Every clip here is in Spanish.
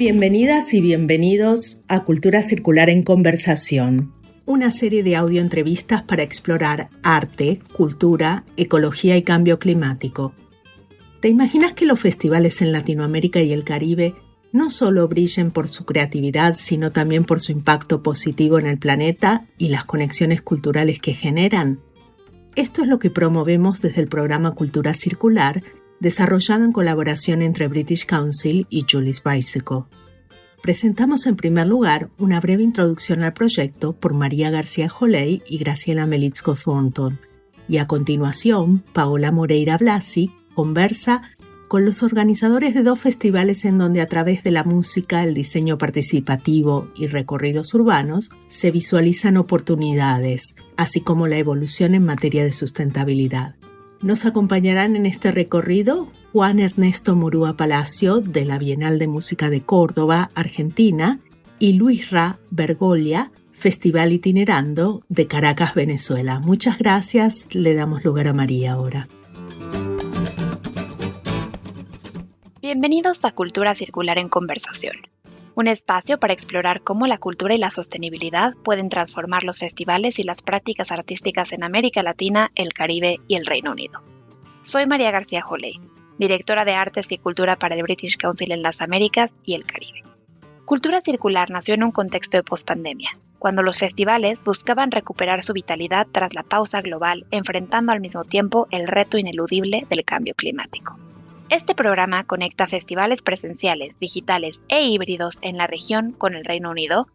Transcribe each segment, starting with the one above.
Bienvenidas y bienvenidos a Cultura Circular en Conversación, una serie de audioentrevistas para explorar arte, cultura, ecología y cambio climático. ¿Te imaginas que los festivales en Latinoamérica y el Caribe no solo brillen por su creatividad, sino también por su impacto positivo en el planeta y las conexiones culturales que generan? Esto es lo que promovemos desde el programa Cultura Circular, desarrollado en colaboración entre British Council y Julie's Bicycle. Presentamos en primer lugar una breve introducción al proyecto por María García Joley y Graciela Melitzko Thornton, y a continuación Paola Moreira Blasi conversa con los organizadores de dos festivales en donde a través de la música, el diseño participativo y recorridos urbanos se visualizan oportunidades, así como la evolución en materia de sustentabilidad. Nos acompañarán en este recorrido Juan Ernesto Murúa Palacio de la Bienal de Música de Córdoba, Argentina, y Luis Ra Bergoglio, Festival Itinerando de Caracas, Venezuela. Muchas gracias. Le damos lugar a María ahora. Bienvenidos a Cultura Circular en Conversación, un espacio para explorar cómo la cultura y la sostenibilidad pueden transformar los festivales y las prácticas artísticas en América Latina, el Caribe y el Reino Unido. Soy María García Joley, directora de Artes y Cultura para el British Council en las Américas y el Caribe. Cultura Circular nació en un contexto de pospandemia, cuando los festivales buscaban recuperar su vitalidad tras la pausa global, enfrentando al mismo tiempo el reto ineludible del cambio climático. Este programa conecta festivales presenciales, digitales e híbridos en la región con el Reino Unido,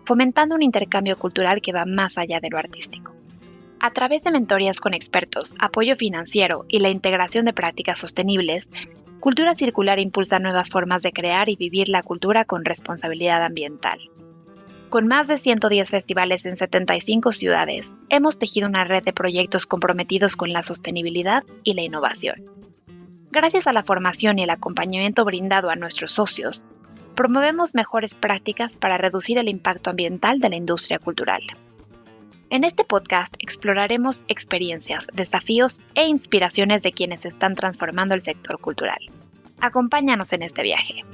fomentando un intercambio cultural que va más allá de lo artístico. A través de mentorías con expertos, apoyo financiero y la integración de prácticas sostenibles, Cultura Circular impulsa nuevas formas de crear y vivir la cultura con responsabilidad ambiental. Con más de 110 festivales en 75 ciudades, hemos tejido una red de proyectos comprometidos con la sostenibilidad y la innovación. Gracias a la formación y el acompañamiento brindado a nuestros socios, promovemos mejores prácticas para reducir el impacto ambiental de la industria cultural. En este podcast exploraremos experiencias, desafíos e inspiraciones de quienes están transformando el sector cultural. Acompáñanos en este viaje.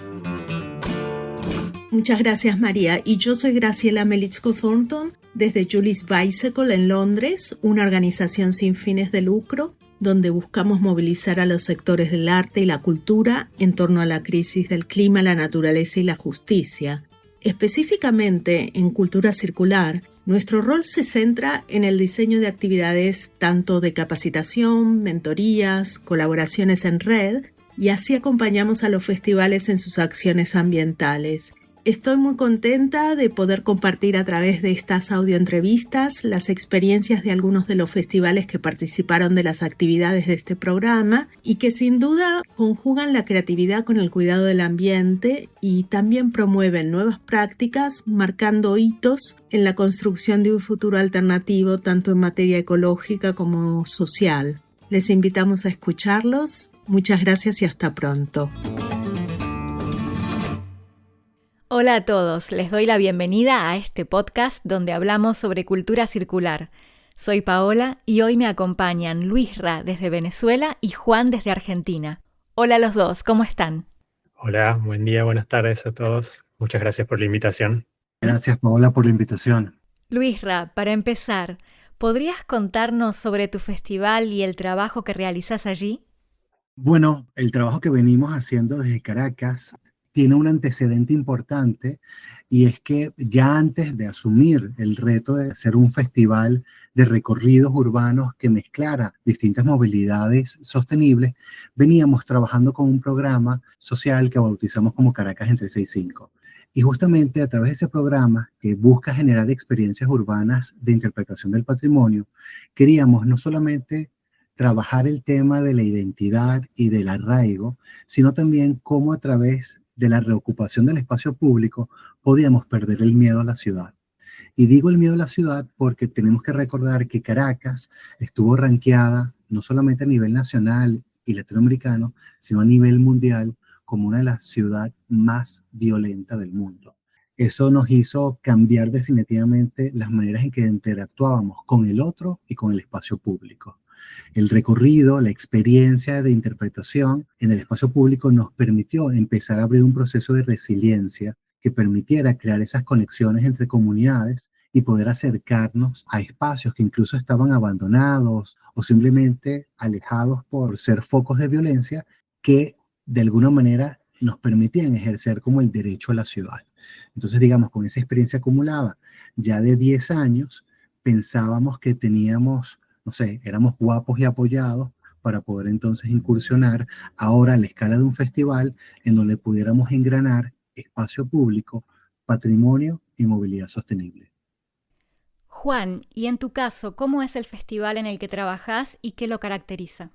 Muchas gracias, María. Y yo soy Graciela Melitzko Thornton desde Julie's Bicycle en Londres, una organización sin fines de lucro donde buscamos movilizar a los sectores del arte y la cultura en torno a la crisis del clima, la naturaleza y la justicia. Específicamente en Cultura Circular, nuestro rol se centra en el diseño de actividades tanto de capacitación, mentorías, colaboraciones en red, y así acompañamos a los festivales en sus acciones ambientales. Estoy muy contenta de poder compartir a través de estas audioentrevistas las experiencias de algunos de los festivales que participaron de las actividades de este programa y que sin duda conjugan la creatividad con el cuidado del ambiente y también promueven nuevas prácticas, marcando hitos en la construcción de un futuro alternativo tanto en materia ecológica como social. Les invitamos a escucharlos. Muchas gracias y hasta pronto. Hola a todos, les doy la bienvenida a este podcast donde hablamos sobre cultura circular. Soy Paola y hoy me acompañan Luis Ra desde Venezuela y Juan desde Argentina. Hola a los dos, ¿cómo están? Hola, buen día, buenas tardes a todos. Muchas gracias por la invitación. Gracias, Paola, por la invitación. Luis Ra, para empezar, ¿podrías contarnos sobre tu festival y el trabajo que realizas allí? Bueno, el trabajo que venimos haciendo desde Caracas tiene un antecedente importante y es que ya antes de asumir el reto de hacer un festival de recorridos urbanos que mezclara distintas movilidades sostenibles, veníamos trabajando con un programa social que bautizamos como Caracas en 365. Y justamente a través de ese programa que busca generar experiencias urbanas de interpretación del patrimonio, queríamos no solamente trabajar el tema de la identidad y del arraigo, sino también cómo a través de la reocupación del espacio público podíamos perder el miedo a la ciudad. Y digo el miedo a la ciudad porque tenemos que recordar que Caracas estuvo rankeada no solamente a nivel nacional y latinoamericano, sino a nivel mundial como una de las ciudades más violentas del mundo. Eso nos hizo cambiar definitivamente las maneras en que interactuábamos con el otro y con el espacio público. El recorrido, la experiencia de interpretación en el espacio público nos permitió empezar a abrir un proceso de resiliencia que permitiera crear esas conexiones entre comunidades y poder acercarnos a espacios que incluso estaban abandonados o simplemente alejados por ser focos de violencia que de alguna manera nos permitían ejercer como el derecho a la ciudad. Entonces, digamos, con esa experiencia acumulada ya de 10 años, pensábamos que teníamos, no sé, éramos guapos y apoyados para poder entonces incursionar ahora a la escala de un festival en donde pudiéramos engranar espacio público, patrimonio y movilidad sostenible. Juan, y en tu caso, ¿cómo es el festival en el que trabajás y qué lo caracteriza?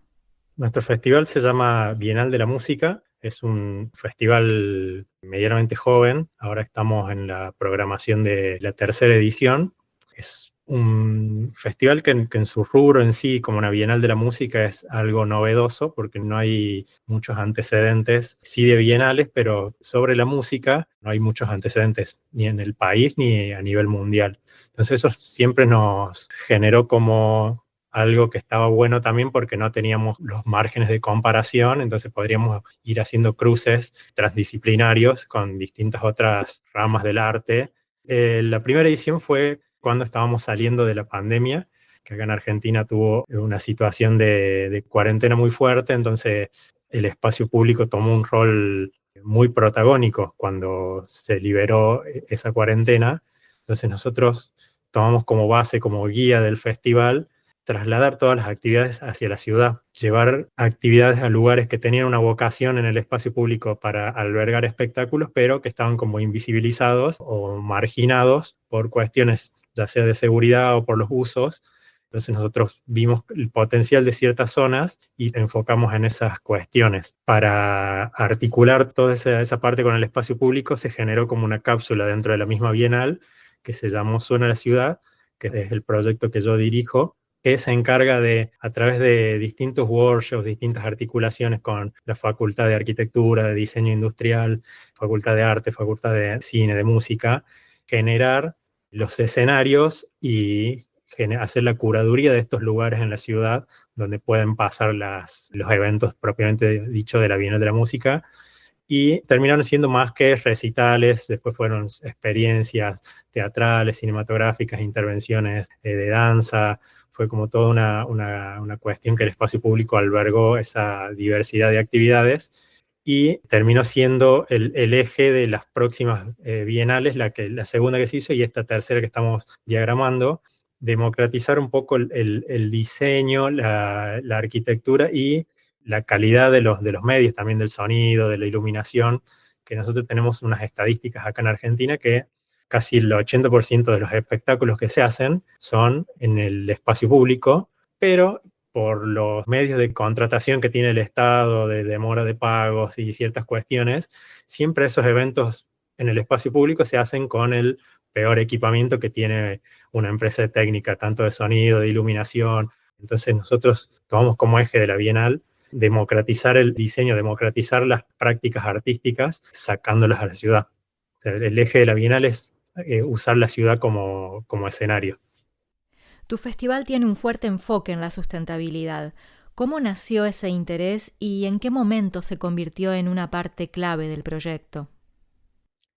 Nuestro festival se llama Bienal de la Música. Es un festival medianamente joven. Ahora estamos en la programación de la tercera edición. Es un festival que en su rubro en sí, como una Bienal de la Música, es algo novedoso porque no hay muchos antecedentes, sí de bienales, pero sobre la música no hay muchos antecedentes ni en el país ni a nivel mundial. Entonces eso siempre nos generó como algo que estaba bueno también porque no teníamos los márgenes de comparación, entonces podríamos ir haciendo cruces transdisciplinarios con distintas otras ramas del arte. La primera edición fue cuando estábamos saliendo de la pandemia, que acá en Argentina tuvo una situación de cuarentena muy fuerte, entonces el espacio público tomó un rol muy protagónico cuando se liberó esa cuarentena. Entonces nosotros tomamos como base, como guía del festival, trasladar todas las actividades hacia la ciudad, llevar actividades a lugares que tenían una vocación en el espacio público para albergar espectáculos, pero que estaban como invisibilizados o marginados por cuestiones ya sea de seguridad o por los usos. Entonces nosotros vimos el potencial de ciertas zonas y enfocamos en esas cuestiones. Para articular toda esa parte con el espacio público se generó como una cápsula dentro de la misma Bienal que se llamó Suena la Ciudad, que es el proyecto que yo dirijo, que se encarga de, a través de distintos workshops, distintas articulaciones con la Facultad de Arquitectura, de Diseño Industrial, Facultad de Arte, Facultad de Cine, de Música, generar los escenarios y hacer la curaduría de estos lugares en la ciudad donde pueden pasar los eventos propiamente dicho de la Bienal de la Música, y terminaron siendo más que recitales, después fueron experiencias teatrales, cinematográficas, intervenciones de danza. Fue como toda una cuestión que el espacio público albergó esa diversidad de actividades y terminó siendo el eje de las próximas bienales, la segunda que se hizo y esta tercera que estamos diagramando, democratizar un poco el diseño, la arquitectura y la calidad de los medios, también del sonido, de la iluminación, que nosotros tenemos unas estadísticas acá en Argentina que casi el 80% de los espectáculos que se hacen son en el espacio público, pero por los medios de contratación que tiene el Estado, de demora de pagos y ciertas cuestiones, siempre esos eventos en el espacio público se hacen con el peor equipamiento que tiene una empresa de técnica, tanto de sonido, de iluminación. Entonces nosotros tomamos como eje de la Bienal democratizar el diseño, democratizar las prácticas artísticas, sacándolas a la ciudad. O sea, el eje de la Bienal es usar la ciudad como escenario. Tu festival tiene un fuerte enfoque en la sustentabilidad. ¿Cómo nació ese interés y en qué momento se convirtió en una parte clave del proyecto?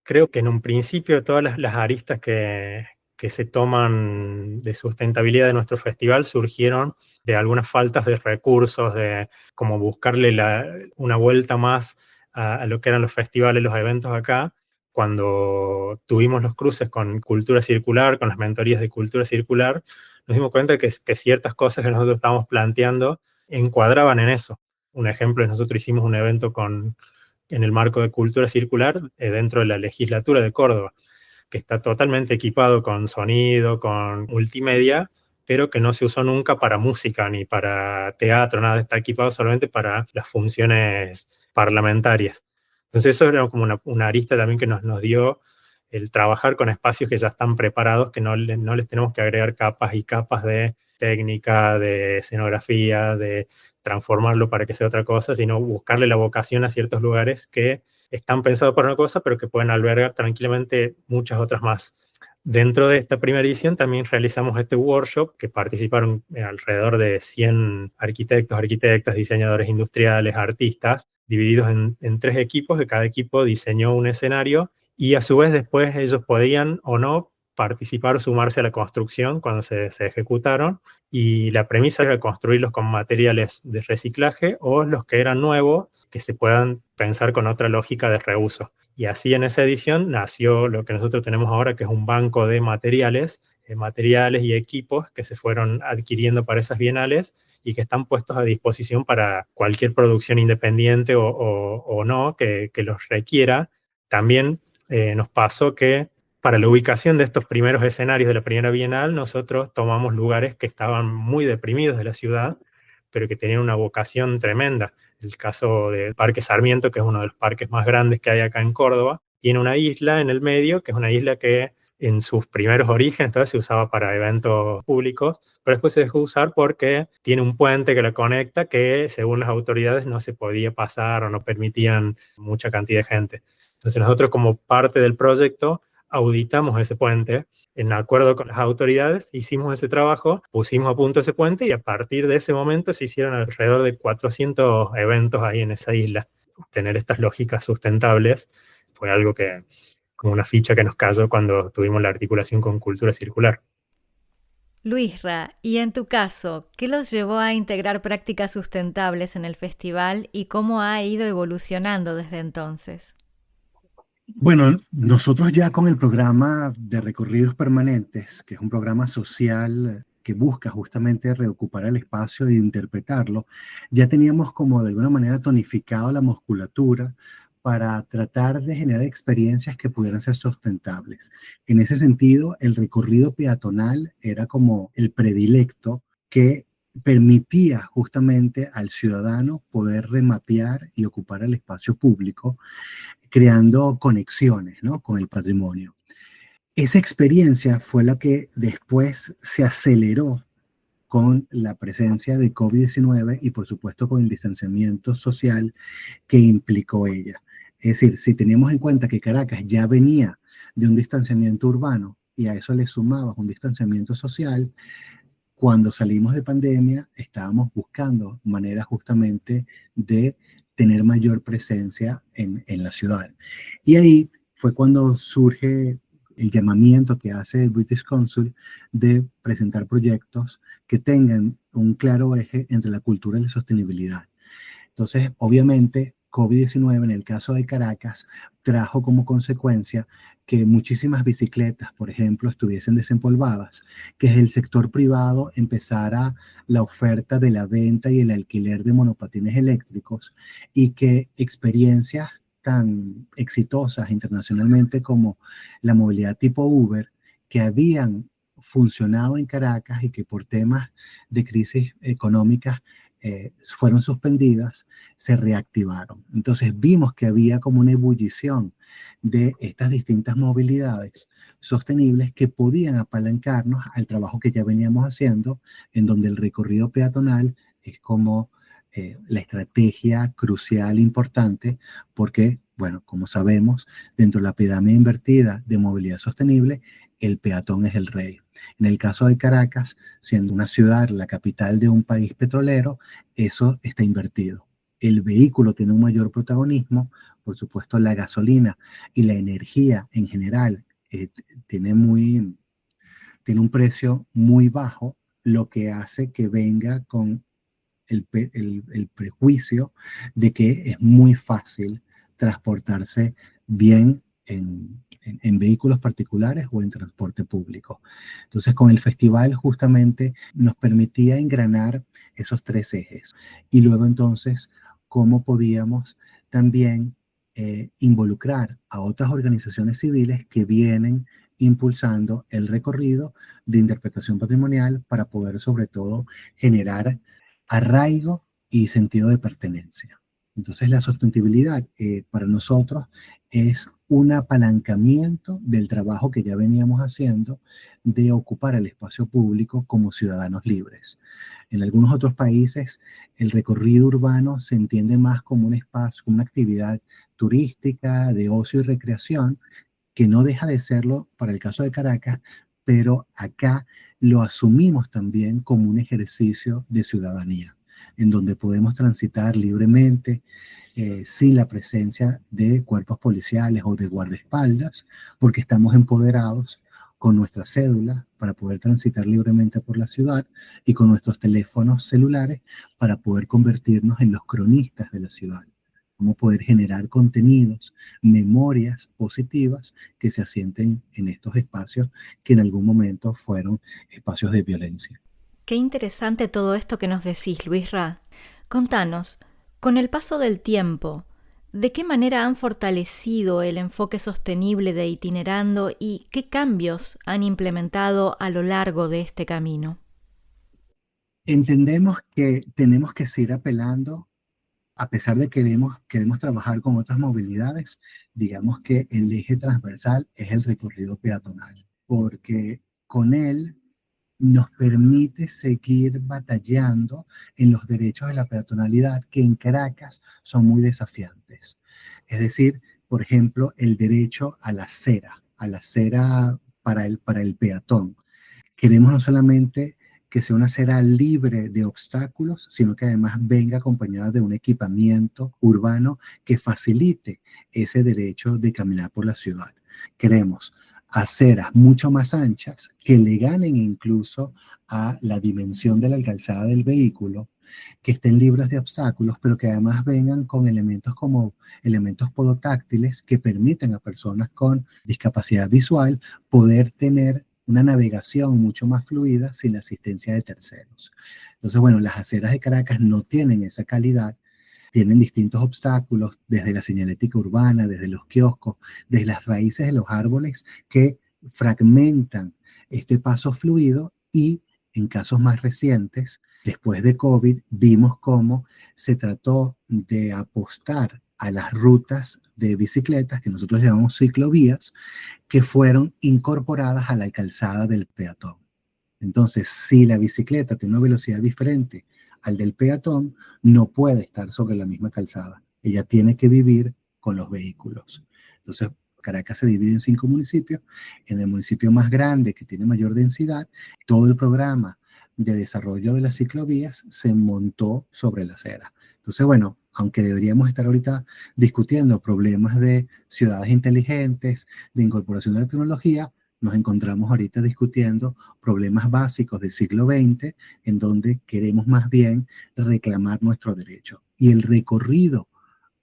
Creo que en un principio todas las aristas que se toman de sustentabilidad de nuestro festival surgieron de algunas faltas de recursos, de como buscarle una vuelta más a lo que eran los festivales, los eventos acá. Cuando tuvimos los cruces con Cultura Circular, con las mentorías de Cultura Circular, nos dimos cuenta que ciertas cosas que nosotros estábamos planteando encuadraban en eso. Un ejemplo es nosotros hicimos un evento en el marco de Cultura Circular dentro de la legislatura de Córdoba, que está totalmente equipado con sonido, con multimedia, pero que no se usó nunca para música ni para teatro, nada, está equipado solamente para las funciones parlamentarias. Entonces eso era como una arista también que nos dio el trabajar con espacios que ya están preparados, que no les tenemos que agregar capas y capas de técnica, de escenografía, de transformarlo para que sea otra cosa, sino buscarle la vocación a ciertos lugares que están pensados para una cosa, pero que pueden albergar tranquilamente muchas otras más. Dentro de esta primera edición también realizamos este workshop que participaron alrededor de 100 arquitectos, arquitectas, diseñadores industriales, artistas, divididos en 3 equipos, que cada equipo diseñó un escenario y a su vez después ellos podían o no participar o sumarse a la construcción cuando se ejecutaron, y la premisa era construirlos con materiales de reciclaje o los que eran nuevos que se puedan pensar con otra lógica de reuso. Y así en esa edición nació lo que nosotros tenemos ahora, que es un banco de materiales y equipos que se fueron adquiriendo para esas bienales y que están puestos a disposición para cualquier producción independiente o no que los requiera. También nos pasó que para la ubicación de estos primeros escenarios de la primera bienal, nosotros tomamos lugares que estaban muy deprimidos de la ciudad, pero que tenían una vocación tremenda. El caso del Parque Sarmiento, que es uno de los parques más grandes que hay acá en Córdoba, tiene una isla en el medio, que es una isla que en sus primeros orígenes todavía se usaba para eventos públicos, pero después se dejó usar porque tiene un puente que la conecta que, según las autoridades, no se podía pasar o no permitían mucha cantidad de gente. Entonces nosotros, como parte del proyecto, auditamos ese puente. En acuerdo con las autoridades, hicimos ese trabajo, pusimos a punto ese puente y a partir de ese momento se hicieron alrededor de 400 eventos ahí en esa isla. Tener estas lógicas sustentables fue algo que, como una ficha que nos cayó cuando tuvimos la articulación con Cultura Circular. Luisra, y en tu caso, ¿qué los llevó a integrar prácticas sustentables en el festival y cómo ha ido evolucionando desde entonces? Bueno, nosotros ya con el programa de recorridos permanentes, que es un programa social que busca justamente reocupar el espacio e interpretarlo, ya teníamos como de alguna manera tonificado la musculatura para tratar de generar experiencias que pudieran ser sustentables. En ese sentido, el recorrido peatonal era como el predilecto que permitía justamente al ciudadano poder remapear y ocupar el espacio público, creando conexiones, ¿no?, con el patrimonio. Esa experiencia fue la que después se aceleró con la presencia de COVID-19 y por supuesto con el distanciamiento social que implicó ella. Es decir, si teníamos en cuenta que Caracas ya venía de un distanciamiento urbano y a eso le sumabas un distanciamiento social, cuando salimos de pandemia estábamos buscando maneras justamente de tener mayor presencia en la ciudad. Y ahí fue cuando surge el llamamiento que hace el British Council de presentar proyectos que tengan un claro eje entre la cultura y la sostenibilidad. Entonces, obviamente, COVID-19 en el caso de Caracas trajo como consecuencia que muchísimas bicicletas, por ejemplo, estuviesen desempolvadas, que el sector privado empezara la oferta de la venta y el alquiler de monopatines eléctricos y que experiencias tan exitosas internacionalmente como la movilidad tipo Uber, que habían funcionado en Caracas y que por temas de crisis económicas fueron suspendidas, se reactivaron. Entonces vimos que había como una ebullición de estas distintas movilidades sostenibles que podían apalancarnos al trabajo que ya veníamos haciendo, en donde el recorrido peatonal es como la estrategia crucial importante porque, bueno, como sabemos, dentro de la pirámide invertida de movilidad sostenible, el peatón es el rey. En el caso de Caracas, siendo una ciudad, la capital de un país petrolero, eso está invertido. El vehículo tiene un mayor protagonismo, por supuesto la gasolina y la energía en general tiene un precio muy bajo, lo que hace que venga con el prejuicio de que es muy fácil transportarse bien en vehículos particulares o en transporte público. Entonces, con el festival justamente nos permitía engranar esos 3 ejes. Y luego entonces, cómo podíamos también involucrar a otras organizaciones civiles que vienen impulsando el recorrido de interpretación patrimonial para poder, sobre todo, generar arraigo y sentido de pertenencia. Entonces la sustentabilidad para nosotros es un apalancamiento del trabajo que ya veníamos haciendo de ocupar el espacio público como ciudadanos libres. En algunos otros países el recorrido urbano se entiende más como un espacio, como una actividad turística, de ocio y recreación, que no deja de serlo para el caso de Caracas, pero acá lo asumimos también como un ejercicio de ciudadanía, en donde podemos transitar libremente, sin la presencia de cuerpos policiales o de guardaespaldas, porque estamos empoderados con nuestra cédula para poder transitar libremente por la ciudad y con nuestros teléfonos celulares para poder convertirnos en los cronistas de la ciudad. Cómo poder generar contenidos, memorias positivas que se asienten en estos espacios que en algún momento fueron espacios de violencia. Qué interesante todo esto que nos decís, Luisra. Contanos, con el paso del tiempo, ¿de qué manera han fortalecido el enfoque sostenible de Itinerando y qué cambios han implementado a lo largo de este camino? Entendemos que tenemos que seguir apelando, a pesar de que queremos trabajar con otras movilidades, digamos que el eje transversal es el recorrido peatonal, porque con él nos permite seguir batallando en los derechos de la peatonalidad que en Caracas son muy desafiantes. Es decir, por ejemplo, el derecho a la acera para el peatón. Queremos no solamente que sea una acera libre de obstáculos, sino que además venga acompañada de un equipamiento urbano que facilite ese derecho de caminar por la ciudad. Queremos aceras mucho más anchas que le ganen incluso a la dimensión de la calzada del vehículo, que estén libres de obstáculos, pero que además vengan con elementos como elementos podotáctiles que permiten a personas con discapacidad visual poder tener una navegación mucho más fluida sin la asistencia de terceros. Entonces, bueno, las aceras de Caracas no tienen esa calidad, tienen distintos obstáculos desde la señalética urbana, desde los kioscos, desde las raíces de los árboles que fragmentan este paso fluido y en casos más recientes, después de COVID, vimos cómo se trató de apostar a las rutas de bicicletas, que nosotros llamamos ciclovías, que fueron incorporadas a la calzada del peatón. Entonces, si la bicicleta tiene una velocidad diferente al del peatón, no puede estar sobre la misma calzada. Ella tiene que vivir con los vehículos. Entonces, Caracas se divide en 5 municipios. En el municipio más grande, que tiene mayor densidad, todo el programa de desarrollo de las ciclovías se montó sobre la acera. Entonces, bueno, aunque deberíamos estar ahorita discutiendo problemas de ciudades inteligentes, de incorporación de la tecnología, nos encontramos ahorita discutiendo problemas básicos del siglo XX, en donde queremos más bien reclamar nuestro derecho. Y el recorrido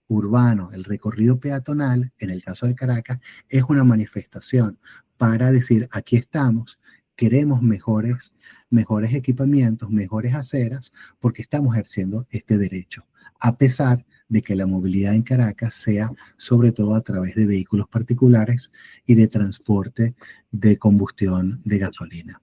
urbano, el recorrido peatonal, en el caso de Caracas, es una manifestación para decir, aquí estamos, queremos mejores equipamientos, mejores aceras, porque estamos ejerciendo este derecho, a pesar de que la movilidad en Caracas sea sobre todo a través de vehículos particulares y de transporte de combustión de gasolina.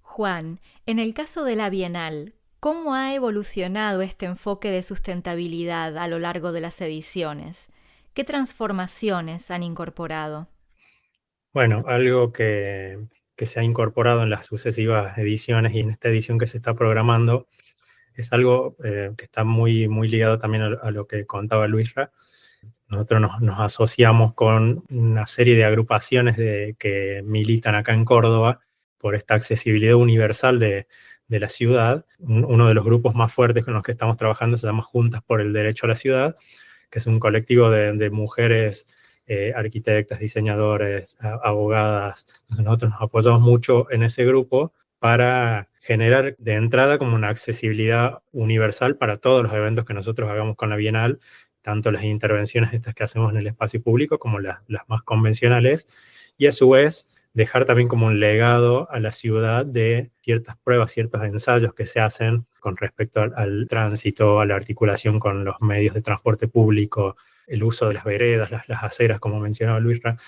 Juan, en el caso de la Bienal, ¿cómo ha evolucionado este enfoque de sustentabilidad a lo largo de las ediciones? ¿Qué transformaciones han incorporado? Bueno, algo que se ha incorporado en las sucesivas ediciones y en esta edición que se está programando es algo que está muy, muy ligado también a lo que contaba Luisra. Nosotros nos asociamos con una serie de agrupaciones que militan acá en Córdoba por esta accesibilidad universal de la ciudad. Uno de los grupos más fuertes con los que estamos trabajando se llama Juntas por el Derecho a la Ciudad, que es un colectivo de mujeres arquitectas, diseñadores, abogadas. Entonces nosotros nos apoyamos mucho en ese grupo para generar de entrada como una accesibilidad universal para todos los eventos que nosotros hagamos con la Bienal, tanto las intervenciones estas que hacemos en el espacio público como las más convencionales, y a su vez dejar también como un legado a la ciudad de ciertas pruebas, ciertos ensayos que se hacen con respecto al tránsito, a la articulación con los medios de transporte público, el uso de las veredas, las aceras, como mencionaba Luisra.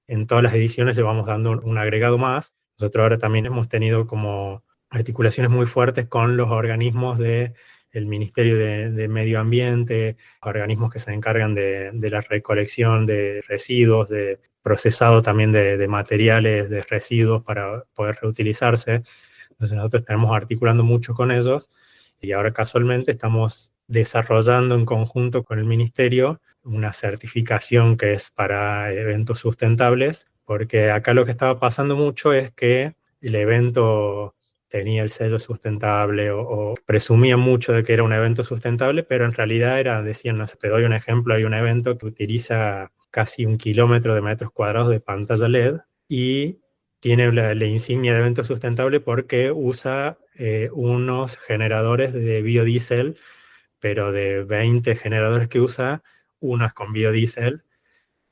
En todas las ediciones le vamos dando un agregado más. Nosotros ahora también hemos tenido como articulaciones muy fuertes con los organismos del Ministerio de Medio Ambiente, organismos que se encargan de la recolección de residuos, de procesado también de materiales, de residuos para poder reutilizarse. Entonces nosotros estamos articulando mucho con ellos y ahora casualmente estamos desarrollando en conjunto con el Ministerio una certificación que es para eventos sustentables, porque acá lo que estaba pasando mucho es que el evento tenía el sello sustentable o presumía mucho de que era un evento sustentable, pero en realidad decían, no sé, te doy un ejemplo, hay un evento que utiliza casi 1 kilómetro de metros cuadrados de pantalla LED y tiene la insignia de evento sustentable porque usa unos generadores de biodiesel, pero de 20 generadores que usa, unas con biodiesel.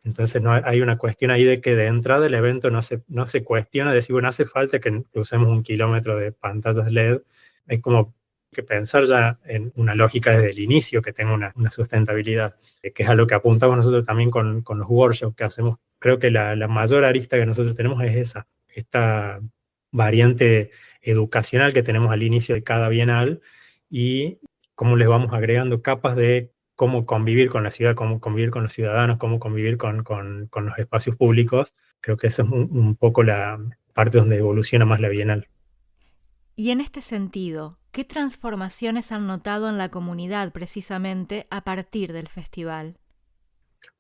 Entonces hay una cuestión ahí de que de entrada el evento no se cuestiona, decir, bueno, hace falta que usemos 1 kilómetro de pantallas LED. Es como que pensar ya en una lógica desde el inicio que tenga una sustentabilidad, que es a lo que apuntamos nosotros también con los workshops que hacemos. Creo que la mayor arista que nosotros tenemos es esta variante educacional que tenemos al inicio de cada bienal y cómo les vamos agregando capas de cómo convivir con la ciudad, cómo convivir con los ciudadanos, cómo convivir con los espacios públicos. Creo que esa es un poco la parte donde evoluciona más la Bienal. Y en este sentido, ¿qué transformaciones han notado en la comunidad precisamente a partir del festival?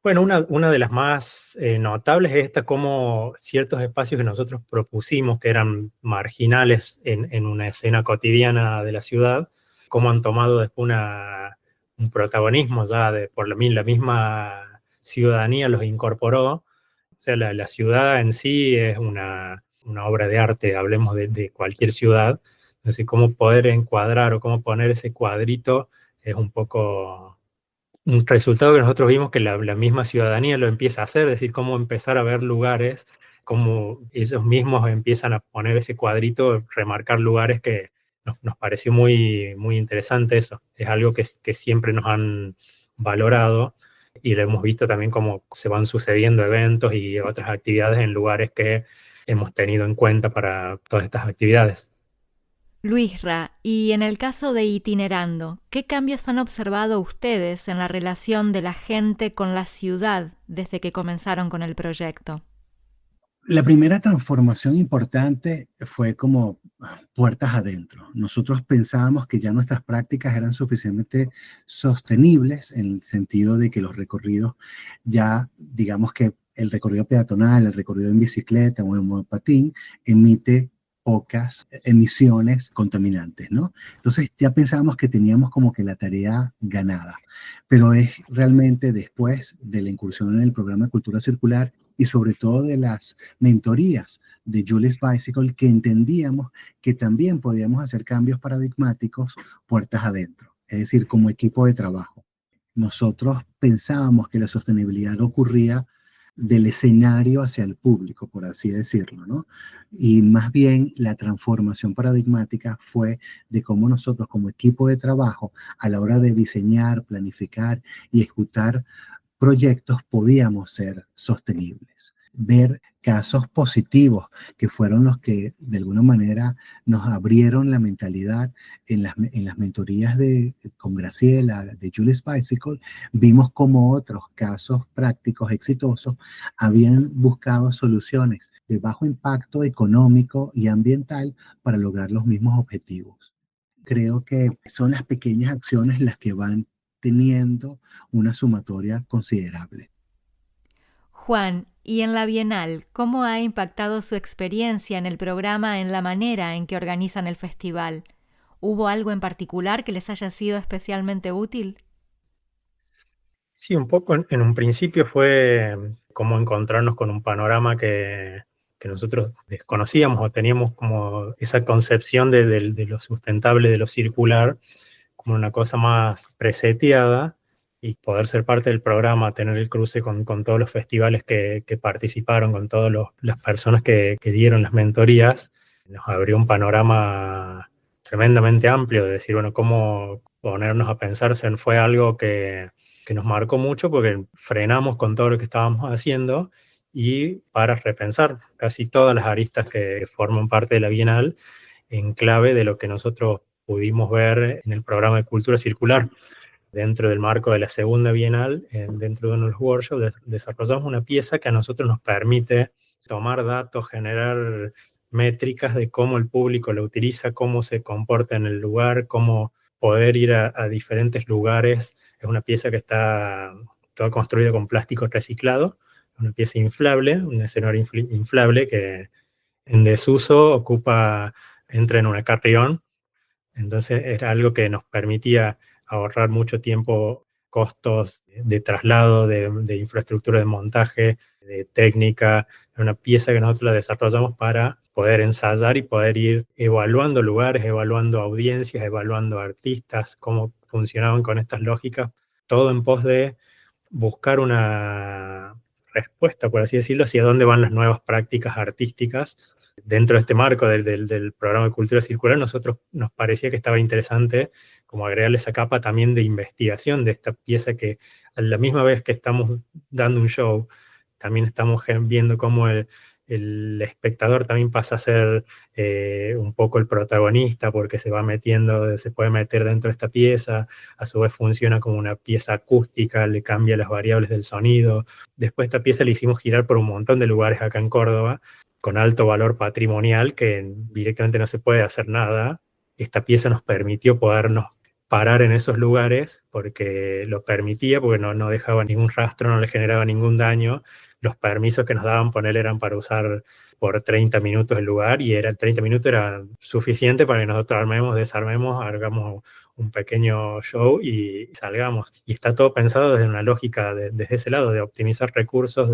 Bueno, una de las más notables es cómo ciertos espacios que nosotros propusimos, que eran marginales en una escena cotidiana de la ciudad, cómo han tomado después un protagonismo ya por la misma ciudadanía los incorporó. O sea, la ciudad en sí es una obra de arte, hablemos de cualquier ciudad. Entonces, cómo poder encuadrar o cómo poner ese cuadrito es un poco un resultado que nosotros vimos que la misma ciudadanía lo empieza a hacer, es decir, cómo empezar a ver lugares, cómo ellos mismos empiezan a poner ese cuadrito, remarcar lugares que nos pareció muy, muy interesante eso. Es algo que siempre nos han valorado y lo hemos visto también cómo se van sucediendo eventos y otras actividades en lugares que hemos tenido en cuenta para todas estas actividades. Luisra, y en el caso de Itinerando, ¿qué cambios han observado ustedes en la relación de la gente con la ciudad desde que comenzaron con el proyecto? La primera transformación importante fue como puertas adentro. Nosotros pensábamos que ya nuestras prácticas eran suficientemente sostenibles en el sentido de que los recorridos ya, digamos que el recorrido peatonal, el recorrido en bicicleta o en monopatín emite pocas emisiones contaminantes, ¿no? Entonces ya pensábamos que teníamos como que la tarea ganada, pero es realmente después de la incursión en el programa de Cultura Circular y sobre todo de las mentorías de Julie's Bicycle que entendíamos que también podíamos hacer cambios paradigmáticos puertas adentro, es decir, como equipo de trabajo. Nosotros pensábamos que la sostenibilidad ocurría del escenario hacia el público, por así decirlo, ¿no? Y más bien la transformación paradigmática fue de cómo nosotros como equipo de trabajo, a la hora de diseñar, planificar y ejecutar proyectos, podíamos ser sostenibles. Ver casos positivos que fueron los que de alguna manera nos abrieron la mentalidad en las mentorías con Graciela, de Julie's Bicycle, vimos como otros casos prácticos exitosos habían buscado soluciones de bajo impacto económico y ambiental para lograr los mismos objetivos. Creo que son las pequeñas acciones las que van teniendo una sumatoria considerable. Juan, y en la Bienal, ¿cómo ha impactado su experiencia en el programa en la manera en que organizan el festival? ¿Hubo algo en particular que les haya sido especialmente útil? Sí, un poco en un principio fue como encontrarnos con un panorama que nosotros desconocíamos o teníamos como esa concepción de lo sustentable, de lo circular, como una cosa más preseteada y poder ser parte del programa, tener el cruce con todos los festivales que participaron, con todas las personas que dieron las mentorías, nos abrió un panorama tremendamente amplio de decir, bueno, cómo ponernos a pensar, fue algo que nos marcó mucho porque frenamos con todo lo que estábamos haciendo y para repensar casi todas las aristas que forman parte de la Bienal en clave de lo que nosotros pudimos ver en el programa de Cultura Circular. Dentro del marco de la segunda Bienal, dentro de uno de los workshops, desarrollamos una pieza que a nosotros nos permite tomar datos, generar métricas de cómo el público lo utiliza, cómo se comporta en el lugar, cómo poder ir a diferentes lugares. Es una pieza que está toda construida con plástico reciclado, una pieza inflable, un escenario inflable que en desuso entra en una carrión. Entonces era algo que nos permitía ahorrar mucho tiempo, costos de traslado, de infraestructura de montaje, de técnica. Era una pieza que nosotros la desarrollamos para poder ensayar y poder ir evaluando lugares, evaluando audiencias, evaluando artistas, cómo funcionaban con estas lógicas, todo en pos de buscar una respuesta, por así decirlo, hacia dónde van las nuevas prácticas artísticas. Dentro de este marco del programa de Cultura Circular, nosotros nos parecía que estaba interesante como agregarle esa capa también de investigación de esta pieza que a la misma vez que estamos dando un show, también estamos viendo cómo el espectador también pasa a ser un poco el protagonista porque se puede meter dentro de esta pieza, a su vez funciona como una pieza acústica, le cambia las variables del sonido. Después esta pieza la hicimos girar por un montón de lugares acá en Córdoba, con alto valor patrimonial, que directamente no se puede hacer nada. Esta pieza nos permitió podernos parar en esos lugares porque lo permitía, porque no dejaba ningún rastro, no le generaba ningún daño. Los permisos que nos daban poner eran para usar por 30 minutos el lugar y 30 minutos era suficiente para que nosotros armemos, desarmemos, hagamos un pequeño show y salgamos. Y está todo pensado desde una lógica desde ese lado, de optimizar recursos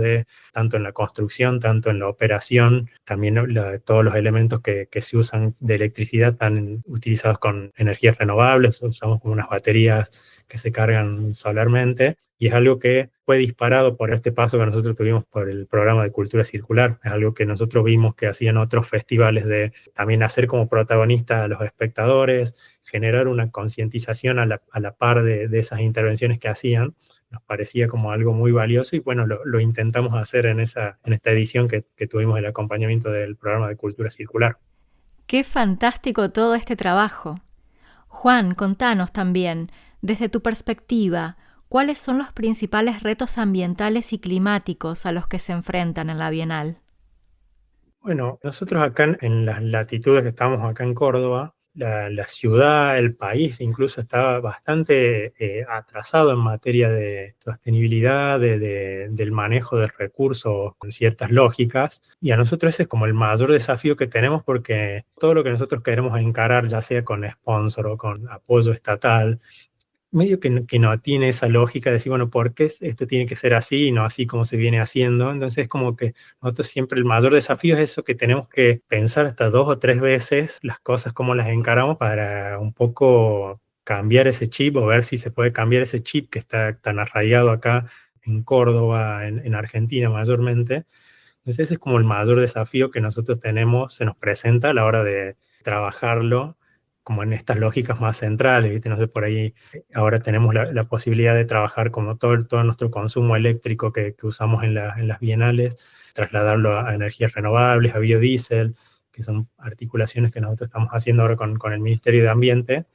tanto en la construcción, tanto en la operación, también todos los elementos que se usan de electricidad están utilizados con energías renovables, usamos como unas baterías que se cargan solarmente, y es algo que fue disparado por este paso que nosotros tuvimos por el programa de Cultura Circular. Es algo que nosotros vimos que hacían otros festivales, de también hacer como protagonistas a los espectadores, generar una concientización a la par de esas intervenciones que hacían. Nos parecía como algo muy valioso y bueno, lo intentamos hacer en esta edición que tuvimos el acompañamiento del programa de Cultura Circular. ¡Qué fantástico todo este trabajo! Juan, contanos también, desde tu perspectiva, ¿cuáles son los principales retos ambientales y climáticos a los que se enfrentan en la Bienal? Bueno, nosotros acá en las latitudes que estamos acá en Córdoba, la ciudad, el país incluso está bastante atrasado en materia de sostenibilidad, del manejo de recursos con ciertas lógicas, y a nosotros ese es como el mayor desafío que tenemos, porque todo lo que nosotros queremos encarar, ya sea con sponsor o con apoyo estatal, medio que no tiene esa lógica de decir, bueno, ¿por qué esto tiene que ser así y no así como se viene haciendo? Entonces es como que nosotros siempre el mayor desafío es eso, que tenemos que pensar hasta 2 o 3 veces las cosas, cómo las encaramos, para un poco cambiar ese chip o ver si se puede cambiar ese chip que está tan arraigado acá en Córdoba, en Argentina mayormente. Entonces ese es como el mayor desafío que nosotros tenemos, se nos presenta a la hora de trabajarlo, como en estas lógicas más centrales, ¿viste? No sé, por ahí ahora tenemos la posibilidad de trabajar como todo nuestro consumo eléctrico que usamos en las bienales, trasladarlo a energías renovables, a biodiesel, que son articulaciones que nosotros estamos haciendo ahora con el Ministerio de Ambiente.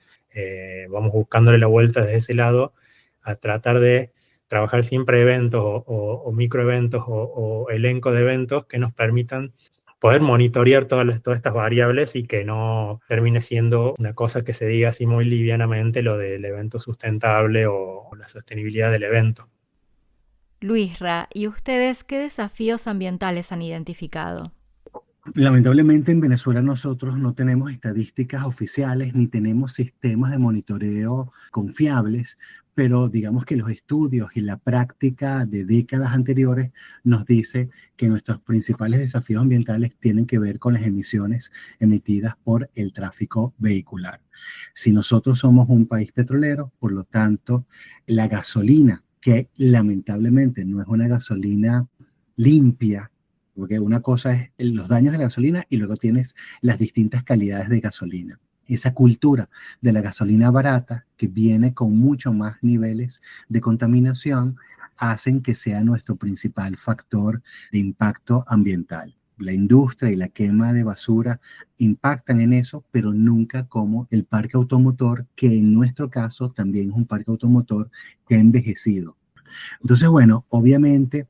Vamos buscándole la vuelta desde ese lado a tratar de trabajar siempre eventos o microeventos o elenco de eventos que nos permitan poder monitorear todas estas variables y que no termine siendo una cosa que se diga así muy livianamente lo del evento sustentable o la sostenibilidad del evento. Luisra, ¿y ustedes qué desafíos ambientales han identificado? Lamentablemente en Venezuela nosotros no tenemos estadísticas oficiales ni tenemos sistemas de monitoreo confiables, pero digamos que los estudios y la práctica de décadas anteriores nos dice que nuestros principales desafíos ambientales tienen que ver con las emisiones emitidas por el tráfico vehicular. Si nosotros somos un país petrolero, por lo tanto, la gasolina, que lamentablemente no es una gasolina limpia, porque una cosa es los daños de la gasolina y luego tienes las distintas calidades de gasolina. Esa cultura de la gasolina barata, que viene con mucho más niveles de contaminación, hacen que sea nuestro principal factor de impacto ambiental. La industria y la quema de basura impactan en eso, pero nunca como el parque automotor, que en nuestro caso también es un parque automotor que ha envejecido. Entonces, bueno, obviamente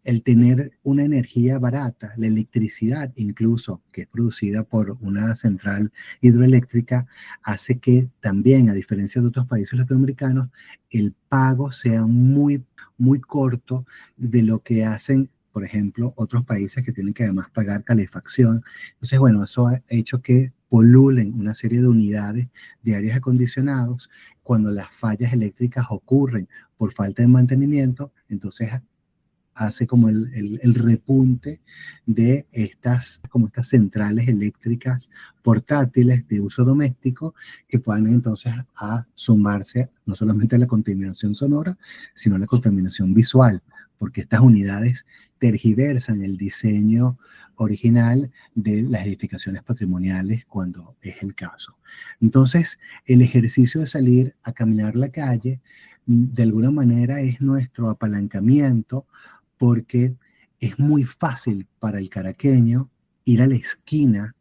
el tener una energía barata, la electricidad incluso, que es producida por una central hidroeléctrica, hace que también, a diferencia de otros países latinoamericanos, el pago sea muy, muy corto de lo que hacen, por ejemplo, otros países que tienen que además pagar calefacción. Entonces, bueno, eso ha hecho que pululen una serie de unidades de aires acondicionados. Cuando las fallas eléctricas ocurren por falta de mantenimiento, entonces hace como el repunte de como estas centrales eléctricas portátiles de uso doméstico que puedan entonces a sumarse no solamente a la contaminación sonora, sino a la contaminación visual, porque estas unidades tergiversan el diseño original de las edificaciones patrimoniales cuando es el caso. Entonces, el ejercicio de salir a caminar la calle, de alguna manera es nuestro apalancamiento, porque es muy fácil para el caraqueño ir a la esquina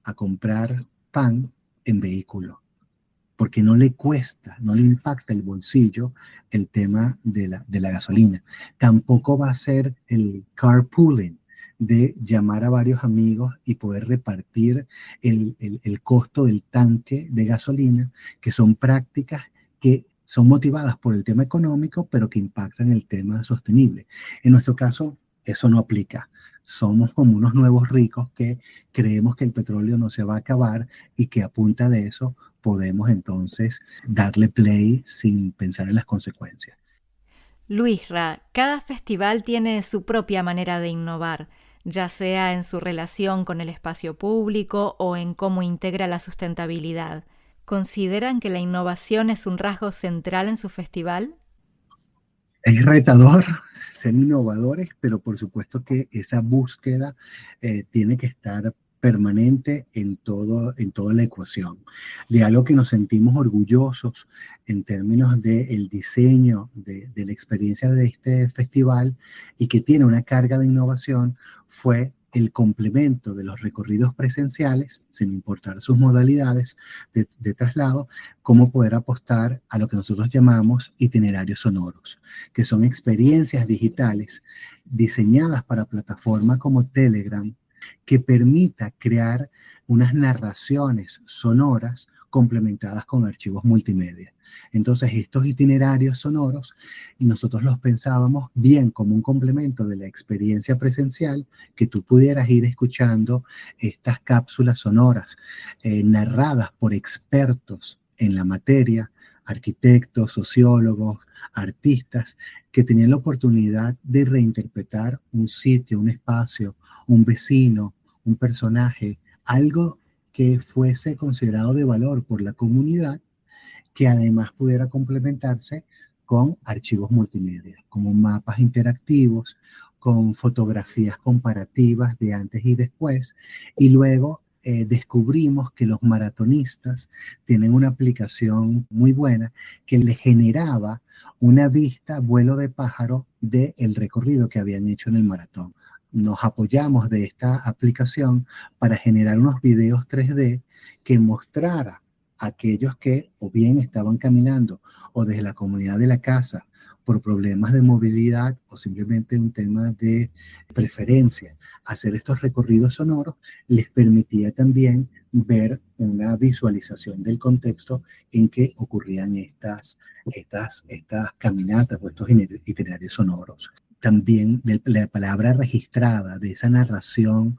a comprar pan en vehículo, porque no le cuesta, no le impacta el bolsillo el tema de la gasolina. Tampoco va a ser el carpooling de llamar a varios amigos y poder repartir el costo del tanque de gasolina, que son prácticas que son motivadas por el tema económico, pero que impactan el tema sostenible. En nuestro caso, eso no aplica. Somos como unos nuevos ricos que creemos que el petróleo no se va a acabar y que a punta de eso podemos entonces darle play sin pensar en las consecuencias. Luisra, cada festival tiene su propia manera de innovar, ya sea en su relación con el espacio público o en cómo integra la sustentabilidad. ¿Consideran que la innovación es un rasgo central en su festival? Es retador ser innovadores, pero por supuesto que esa búsqueda tiene que estar permanente en toda la ecuación. De algo que nos sentimos orgullosos en términos del diseño de la experiencia de este festival y que tiene una carga de innovación fue el complemento de los recorridos presenciales, sin importar sus modalidades de traslado, cómo poder apostar a lo que nosotros llamamos itinerarios sonoros, que son experiencias digitales diseñadas para plataformas como Telegram, que permita crear unas narraciones sonoras complementadas con archivos multimedia. Entonces, estos itinerarios sonoros, nosotros los pensábamos bien como un complemento de la experiencia presencial, que tú pudieras ir escuchando estas cápsulas sonoras narradas por expertos en la materia, arquitectos, sociólogos, artistas, que tenían la oportunidad de reinterpretar un sitio, un espacio, un vecino, un personaje, algo que fuese considerado de valor por la comunidad, que además pudiera complementarse con archivos multimedia, como mapas interactivos, con fotografías comparativas de antes y después, y luego descubrimos que los maratonistas tienen una aplicación muy buena que les generaba una vista, vuelo de pájaro del recorrido que habían hecho en el maratón. Nos apoyamos de esta aplicación para generar unos videos 3D que mostrara a aquellos que o bien estaban caminando o desde la comunidad de la casa por problemas de movilidad o simplemente un tema de preferencia, hacer estos recorridos sonoros les permitía también ver una visualización del contexto en que ocurrían estas caminatas o estos itinerarios sonoros. También de la palabra registrada, de esa narración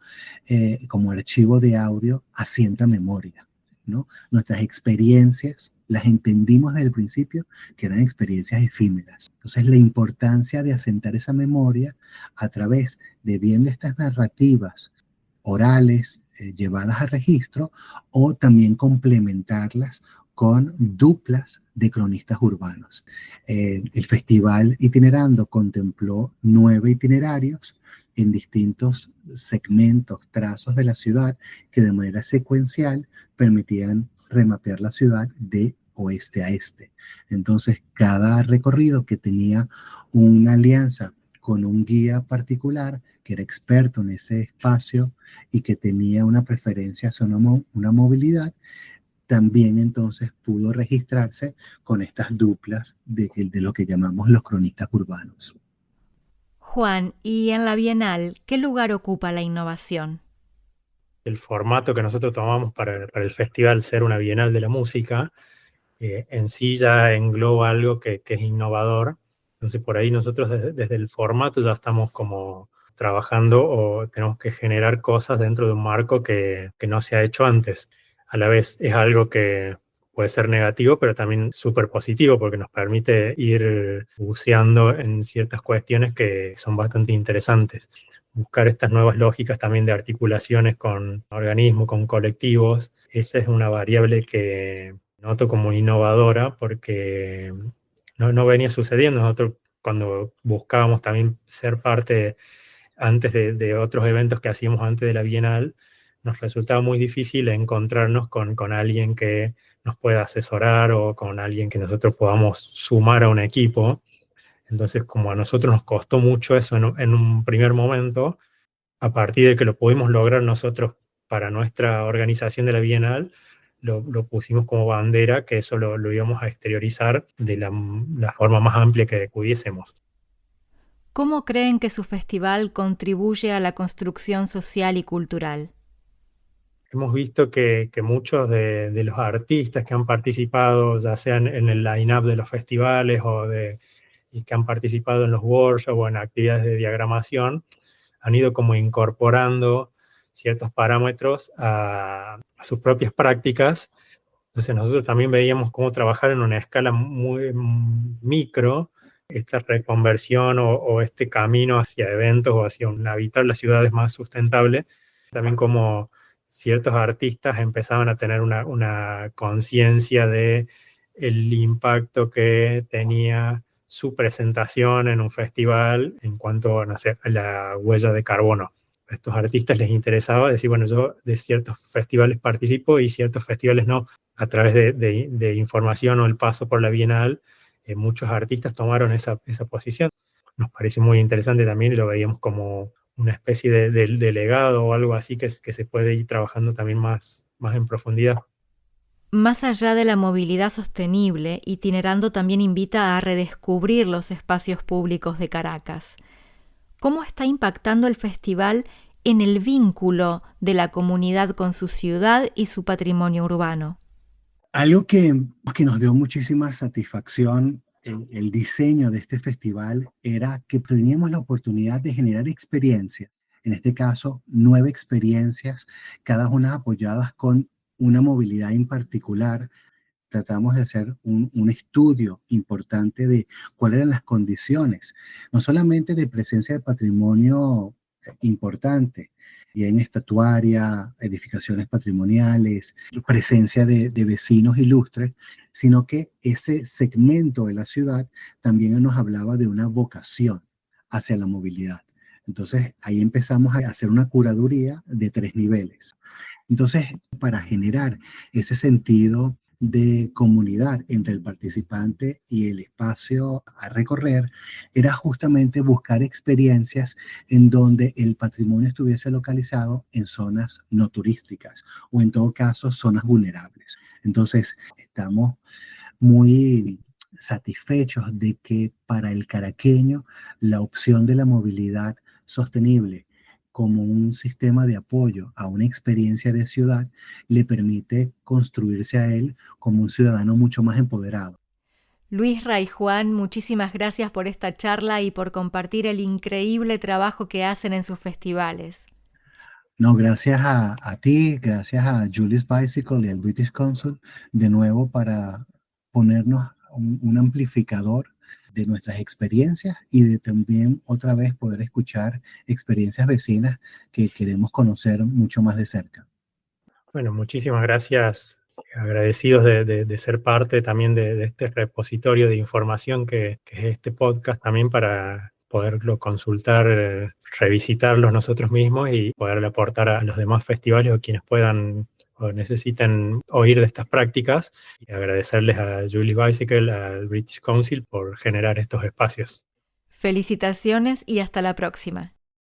como archivo de audio, asienta memoria, ¿no? Nuestras experiencias las entendimos desde el principio que eran experiencias efímeras. Entonces, la importancia de asentar esa memoria a través de bien de estas narrativas orales llevadas a registro o también complementarlas con duplas de cronistas urbanos. El Festival Itinerando contempló 9 itinerarios en distintos segmentos, trazos de la ciudad que de manera secuencial permitían remapear la ciudad de oeste a este. Entonces, cada recorrido que tenía una alianza con un guía particular que era experto en ese espacio y que tenía una preferencia hacia una movilidad, también entonces pudo registrarse con estas duplas de lo que llamamos los cronistas urbanos. Juan, ¿y en la Bienal qué lugar ocupa la innovación? El formato que nosotros tomamos para el festival ser una Bienal de la Música, en sí ya engloba algo que es innovador. Entonces por ahí nosotros desde el formato ya estamos como trabajando o tenemos que generar cosas dentro de un marco que no se ha hecho antes. A la vez es algo que puede ser negativo, pero también súper positivo porque nos permite ir buceando en ciertas cuestiones que son bastante interesantes. Buscar estas nuevas lógicas también de articulaciones con organismos, con colectivos, esa es una variable que noto como innovadora porque no venía sucediendo. Nosotros cuando buscábamos también ser parte antes de otros eventos que hacíamos antes de la Bienal, nos resultaba muy difícil encontrarnos con alguien que nos pueda asesorar o con alguien que nosotros podamos sumar a un equipo. Entonces, como a nosotros nos costó mucho eso en un primer momento, a partir de que lo pudimos lograr nosotros para nuestra organización de la Bienal, lo pusimos como bandera, que eso lo íbamos a exteriorizar de la forma más amplia que pudiésemos. ¿Cómo creen que su festival contribuye a la construcción social y cultural? Hemos visto que muchos de los artistas que han participado, ya sean en el line-up de los festivales y que han participado en los workshops o en actividades de diagramación, han ido como incorporando ciertos parámetros a sus propias prácticas. Entonces nosotros también veíamos cómo trabajar en una escala muy micro, esta reconversión o este camino hacia eventos o hacia habitar las ciudades más sustentables. También como ciertos artistas empezaban a tener una conciencia de el impacto que tenía su presentación en un festival en cuanto, no sé, a la huella de carbono. A estos artistas les interesaba decir, bueno, yo de ciertos festivales participo y ciertos festivales no. A través de información o el paso por la Bienal, muchos artistas tomaron esa posición. Nos parece muy interesante también y lo veíamos como una especie de legado o algo así que se puede ir trabajando también más en profundidad. Más allá de la movilidad sostenible, Itinerando también invita a redescubrir los espacios públicos de Caracas. ¿Cómo está impactando el festival en el vínculo de la comunidad con su ciudad y su patrimonio urbano? Algo que nos dio muchísima satisfacción en el diseño de este festival era que teníamos la oportunidad de generar experiencias, en este caso 9 experiencias, cada una apoyadas con una movilidad en particular. Tratamos de hacer un estudio importante de cuáles eran las condiciones, no solamente de presencia de patrimonio importante, bien estatuaria, edificaciones patrimoniales, presencia de vecinos ilustres, sino que ese segmento de la ciudad también nos hablaba de una vocación hacia la movilidad. Entonces ahí empezamos a hacer una curaduría de 3 niveles. Entonces, para generar ese sentido de comunidad entre el participante y el espacio a recorrer, era justamente buscar experiencias en donde el patrimonio estuviese localizado en zonas no turísticas o en todo caso zonas vulnerables. Entonces, estamos muy satisfechos de que para el caraqueño la opción de la movilidad sostenible como un sistema de apoyo a una experiencia de ciudad le permite construirse a él como un ciudadano mucho más empoderado. Luisra y Juan, muchísimas gracias por esta charla y por compartir el increíble trabajo que hacen en sus festivales. No, gracias a ti, gracias a Julie's Bicycle y al British Council, de nuevo para ponernos un amplificador de nuestras experiencias y de también otra vez poder escuchar experiencias vecinas que queremos conocer mucho más de cerca. Bueno, muchísimas gracias, agradecidos de ser parte también de este repositorio de información que es este podcast también para poderlo consultar, revisitarlos nosotros mismos y poderle aportar a los demás festivales o quienes puedan o necesiten oír de estas prácticas, y agradecerles a Julie's Bicycle, al British Council por generar estos espacios. Felicitaciones y hasta la próxima.